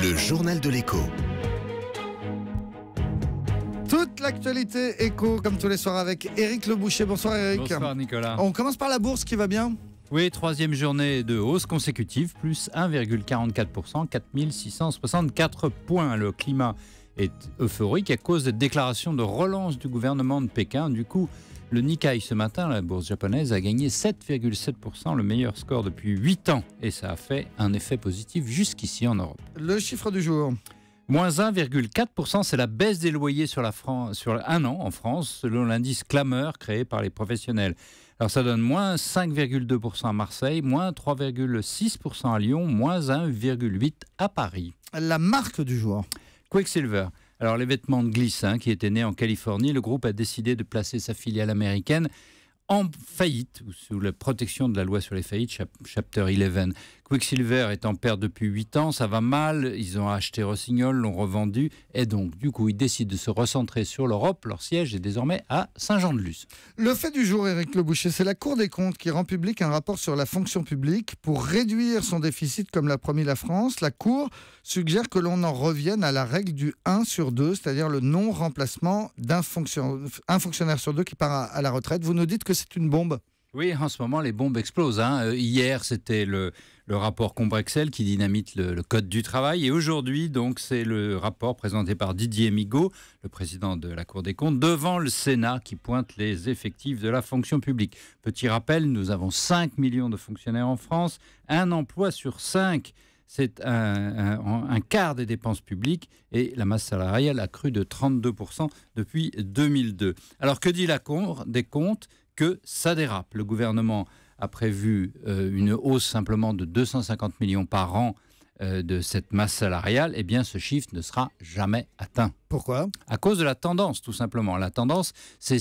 Le journal de l'écho. Toute l'actualité écho, comme tous les soirs, avec Éric Leboucher. Bonsoir Éric. Bonsoir Nicolas. On commence par la bourse qui va bien. Oui, troisième journée de hausse consécutive, plus 1,44%, 4664 points. Le climat est euphorique à cause des déclarations de relance du gouvernement de Pékin. Du coup, le Nikkei ce matin, la bourse japonaise, a gagné 7,7%, le meilleur score depuis 8 ans. Et ça a fait un effet positif jusqu'ici en Europe. Le chiffre du jour. Moins 1,4%, c'est la baisse des loyers sur un an en France, selon l'indice Clameur créé par les professionnels. Alors ça donne moins 5,2% à Marseille, moins 3,6% à Lyon, moins 1,8% à Paris. La marque du jour. Quiksilver. Alors les vêtements de glisse qui était né en Californie, le groupe a décidé de placer sa filiale américaine en faillite, ou sous la protection de la loi sur les faillites, Chapter 11. Quiksilver est en perte depuis 8 ans, ça va mal, ils ont acheté Rossignol, l'ont revendu, et donc du coup ils décident de se recentrer sur l'Europe. Leur siège est désormais à Saint-Jean-de-Luz. Le fait du jour, Éric Leboucher, c'est la Cour des comptes qui rend public un rapport sur la fonction publique pour réduire son déficit comme l'a promis la France. La Cour suggère que l'on en revienne à la règle du 1 sur 2, c'est-à-dire le non-remplacement d'un fonctionnaire sur 2 qui part à la retraite. Vous nous dites que c'est une bombe. Oui, en ce moment, les bombes explosent. Hier, c'était le rapport Combrexel qui dynamite le Code du travail. Et aujourd'hui, donc, c'est le rapport présenté par Didier Migaud, le président de la Cour des comptes, devant le Sénat qui pointe les effectifs de la fonction publique. Petit rappel, nous avons 5 millions de fonctionnaires en France, un emploi sur 5. C'est un quart des dépenses publiques et la masse salariale a cru de 32% depuis 2002. Alors, que dit la Cour des comptes ? Que ça dérape. Le gouvernement a prévu une hausse simplement de 250 millions par an de cette masse salariale. Eh bien, ce chiffre ne sera jamais atteint. Pourquoi ? À cause de la tendance, tout simplement. La tendance, c'est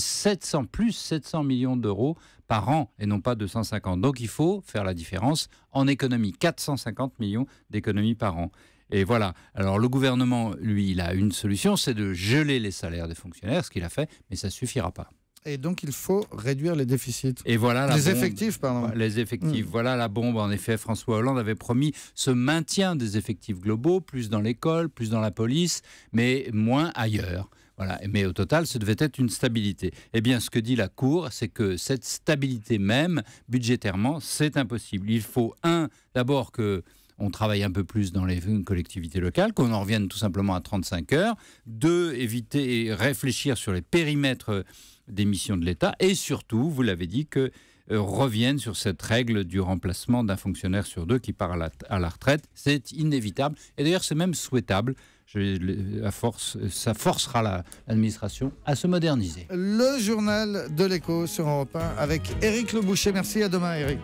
plus 700 millions d'euros par an et non pas 250. Donc, il faut faire la différence en économie. 450 millions d'économies par an. Et voilà. Alors, le gouvernement, lui, il a une solution, c'est de geler les salaires des fonctionnaires, ce qu'il a fait, mais ça ne suffira pas. Et donc, il faut réduire les déficits. Et voilà les effectifs, pardon. Les effectifs, voilà la bombe. En effet, François Hollande avait promis ce maintien des effectifs globaux, plus dans l'école, plus dans la police, mais moins ailleurs. Voilà. Mais au total, ce devait être une stabilité. Eh bien, ce que dit la Cour, c'est que cette stabilité même, budgétairement, c'est impossible. Il faut, d'abord qu'on travaille un peu plus dans les collectivités locales, qu'on en revienne tout simplement à 35 heures. 2, éviter et réfléchir sur les périmètres des missions de l'État. Et surtout, vous l'avez dit, que reviennent sur cette règle du remplacement d'un fonctionnaire sur 2 qui part à la retraite. C'est inévitable. Et d'ailleurs, c'est même souhaitable. Ça forcera l'administration à se moderniser. Le journal de l'écho sur Europe 1 avec Éric Leboucher. Merci, à demain Éric.